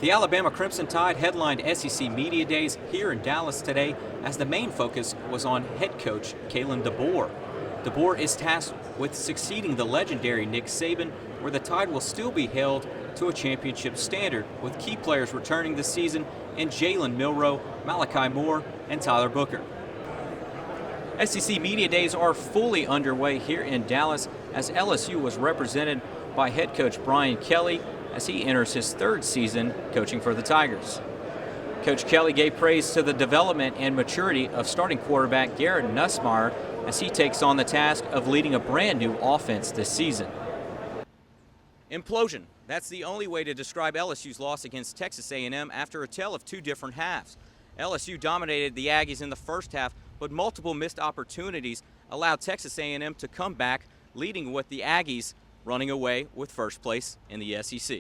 The Alabama Crimson Tide headlined SEC Media Days here in Dallas today as the main focus was on head coach Kalen DeBoer. DeBoer is tasked with succeeding the legendary Nick Saban, where the Tide will still be held to a championship standard, with key players returning this season in Jalen Milroe, Malachi Moore, and Tyler Booker. SEC Media Days are fully underway here in Dallas as LSU was represented by head coach Brian Kelly as he enters his third season coaching for the Tigers. Coach Kelly gave praise to the development and maturity of starting quarterback Garrett Nussmeier as he takes on the task of leading a brand new offense this season. Implosion. That's the only way to describe LSU's loss against Texas A&M after a tale of two different halves. LSU dominated the Aggies in the first half, but multiple missed opportunities allowed Texas A&M to come back, leading with the Aggies running away with first place in the SEC.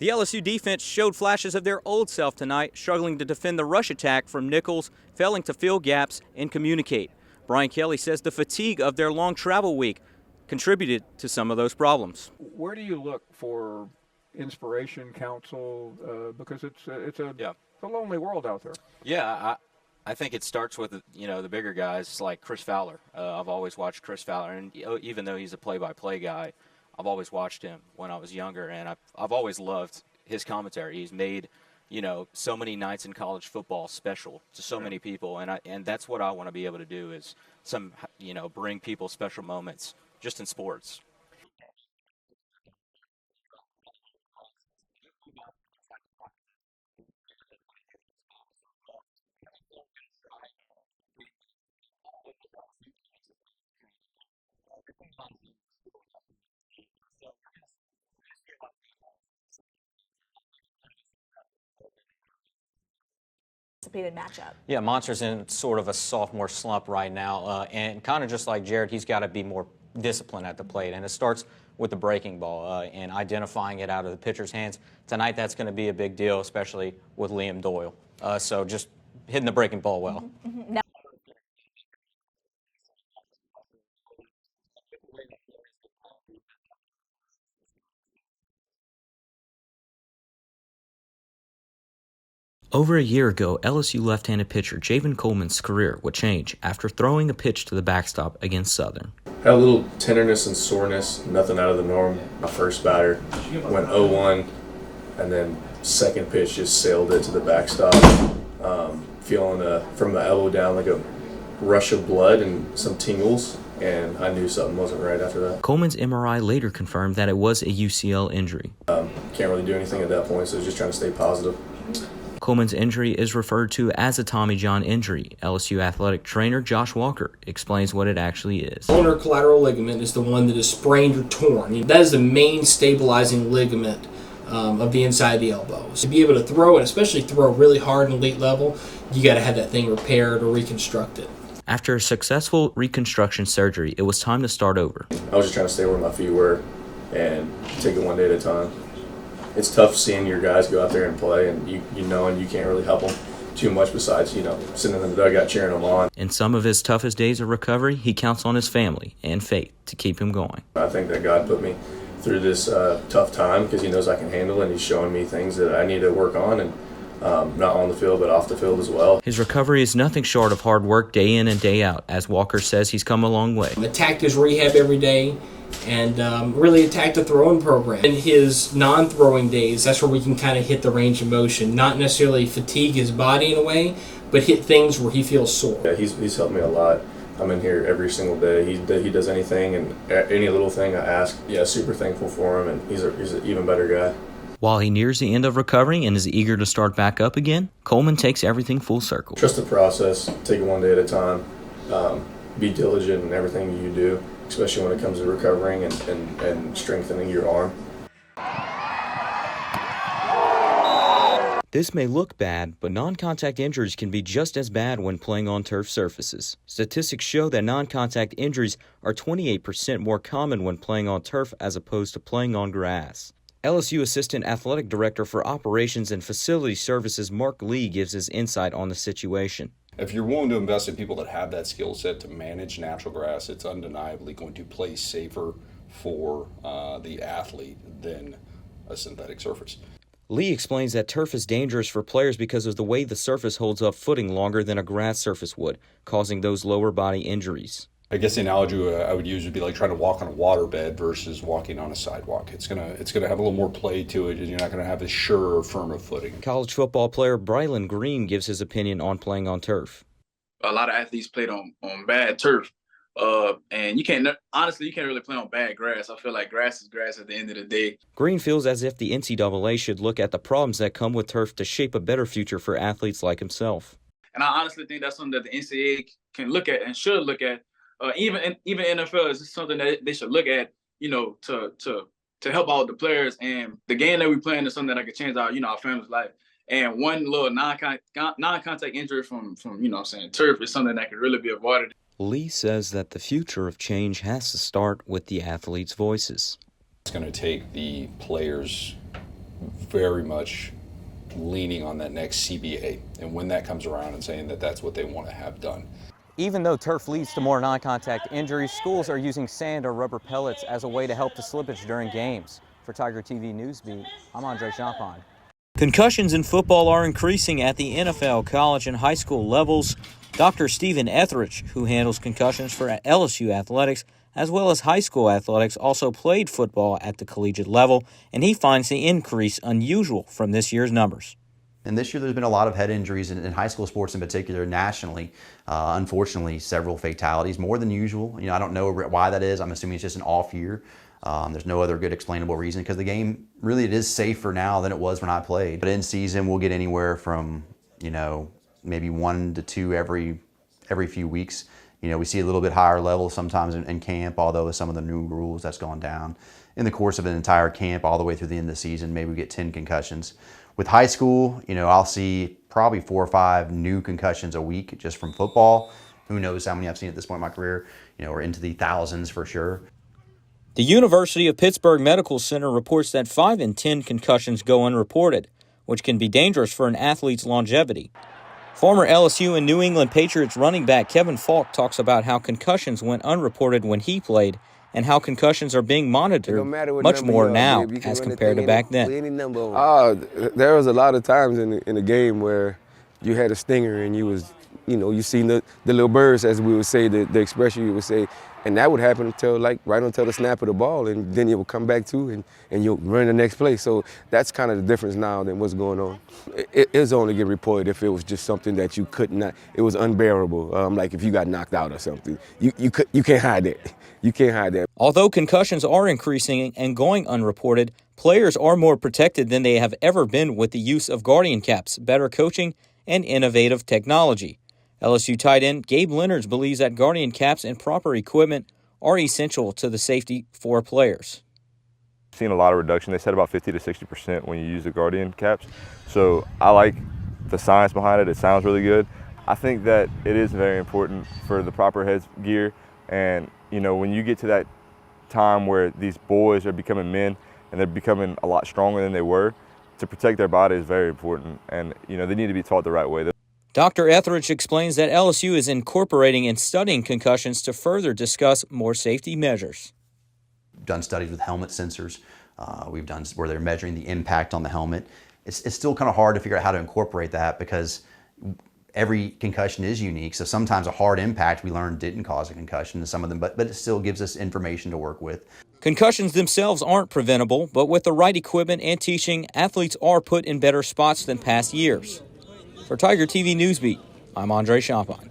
The LSU defense showed flashes of their old self tonight, struggling to defend the rush attack from Nichols, failing to fill gaps and communicate. Brian Kelly says the fatigue of their long travel week contributed to some of those problems. Where do you look for inspiration, counsel? Because it's a lonely world out there. Yeah, I think it starts with the bigger guys like Chris Fowler. I've always watched Chris Fowler, and even though he's a play-by-play guy, I've always watched him when I was younger, and I've always loved his commentary. He's made so many nights in college football special to so many people, and that's what I want to be able to do is bring people special moments just in sports. Matchup. Yeah, Monster's in sort of a sophomore slump right now, and kind of just like Jared, he's got to be more disciplined at the plate, and it starts with the breaking ball and identifying it out of the pitcher's hands. Tonight, that's going to be a big deal, especially with Liam Doyle. So just hitting the breaking ball well. Mm-hmm. Now Over a year ago, LSU left-handed pitcher Javen Coleman's career would change after throwing a pitch to the backstop against Southern. Had a little tenderness and soreness, nothing out of the norm. My first batter went 0-1, and then second pitch just sailed it to the backstop. Feeling from the elbow down like a rush of blood and some tingles, and I knew something wasn't right after that. Coleman's MRI later confirmed that it was a UCL injury. Can't really do anything at that point, so just trying to stay positive. Coleman's injury is referred to as a Tommy John injury. LSU athletic trainer Josh Walker explains what it actually is. Ulnar collateral ligament is the one that is sprained or torn. That is the main stabilizing ligament of the inside of the elbow. So to be able to throw it, especially throw really hard in elite level, you got to have that thing repaired or reconstructed. After a successful reconstruction surgery, it was time to start over. I was just trying to stay where my feet were and take it one day at a time. It's tough seeing your guys go out there and play, and you can't really help them too much besides, sitting in the dugout cheering them on. In some of his toughest days of recovery, he counts on his family and faith to keep him going. I think that God put me through this tough time because he knows I can handle it, and he's showing me things that I need to work on, and not on the field but off the field as well. His recovery is nothing short of hard work day in and day out, as Walker says he's come a long way. Attacked his rehab every day and really attacked the throwing program. In his non-throwing days, that's where we can kind of hit the range of motion, not necessarily fatigue his body in a way, but hit things where he feels sore. Yeah, he's helped me a lot. I'm in here every single day. He does anything and any little thing I ask. Yeah, super thankful for him, and he's an even better guy. While he nears the end of recovery and is eager to start back up again, Coleman takes everything full circle. Trust the process. Take it one day at a time. Be diligent in everything you do, especially when it comes to recovering and strengthening your arm. This may look bad, but non-contact injuries can be just as bad when playing on turf surfaces. Statistics show that non-contact injuries are 28% more common when playing on turf as opposed to playing on grass. LSU Assistant Athletic Director for Operations and Facility Services Mark Lee gives his insight on the situation. If you're willing to invest in people that have that skill set to manage natural grass, it's undeniably going to play safer for the athlete than a synthetic surface. Lee explains that turf is dangerous for players because of the way the surface holds up footing longer than a grass surface would, causing those lower body injuries. I guess the analogy I would use would be like trying to walk on a waterbed versus walking on a sidewalk. It's gonna have a little more play to it, and you're not gonna have as sure or firm of footing. College football player Brylan Green gives his opinion on playing on turf. A lot of athletes played on bad turf. And you can't really play on bad grass. I feel like grass is grass at the end of the day. Green feels as if the NCAA should look at the problems that come with turf to shape a better future for athletes like himself. And I honestly think that's something that the NCAA can look at and should look at. Even NFL is something that they should look at, to help out the players. And the game that we playing is something that could change our family's life. And one little non-contact injury from turf is something that could really be avoided. Lee says that the future of change has to start with the athletes' voices. It's going to take the players very much leaning on that next CBA, and when that comes around and saying that that's what they want to have done. Even though turf leads to more non-contact injuries, schools are using sand or rubber pellets as a way to help the slippage during games. For Tiger TV Newsbeat, I'm Andre Champagne. Concussions in football are increasing at the NFL, college, and high school levels. Dr. Stephen Etheridge, who handles concussions for LSU athletics as well as high school athletics, also played football at the collegiate level, and he finds the increase unusual from this year's numbers. And this year there's been a lot of head injuries in high school sports in particular, nationally. Unfortunately, several fatalities, more than usual. I don't know why that is. I'm assuming it's just an off year. There's no other good explainable reason because the game, really, it is safer now than it was when I played. But in season, we'll get anywhere from, maybe 1 to 2 every few weeks. We see a little bit higher level sometimes in camp, although with some of the new rules, that's gone down. In the course of an entire camp, all the way through the end of the season, maybe we get 10 concussions. With high school, I'll see probably 4 or 5 new concussions a week just from football. Who knows how many I've seen at this point in my career. We're into the thousands for sure. The University of Pittsburgh Medical Center reports that 5 in 10 concussions go unreported, which can be dangerous for an athlete's longevity. Former LSU and New England Patriots running back Kevin Falk talks about how concussions went unreported when he played and how concussions are being monitored much more now as compared to back then. There was a lot of times in the game where you had a stinger and you seen the little birds, as we would say, the expression you would say, and that would happen until right until the snap of the ball, and then it would come back to and you'll run the next play. So that's kind of the difference now than what's going on. It's only get reported if it was just something that you could not, it was unbearable. Like if you got knocked out or something, you can't hide that. You can't hide that. Although concussions are increasing and going unreported, players are more protected than they have ever been with the use of Guardian caps, better coaching, and innovative technology. LSU tight end Gabe Leonard believes that Guardian caps and proper equipment are essential to the safety for players. Seen a lot of reduction. They said about 50 to 60% when you use the Guardian caps. So I like the science behind it. It sounds really good. I think that it is very important for the proper headgear. And, when you get to that time where these boys are becoming men and they're becoming a lot stronger than they were, to protect their body is very important. And, they need to be taught the right way. Dr. Etheridge explains that LSU is incorporating and studying concussions to further discuss more safety measures. We've done studies with helmet sensors. We've done where they're measuring the impact on the helmet. It's still kind of hard to figure out how to incorporate that because every concussion is unique. So sometimes a hard impact we learned didn't cause a concussion to some of them, but it still gives us information to work with. Concussions themselves aren't preventable, but with the right equipment and teaching, athletes are put in better spots than past years. For Tiger TV Newsbeat, I'm Andre Champagne.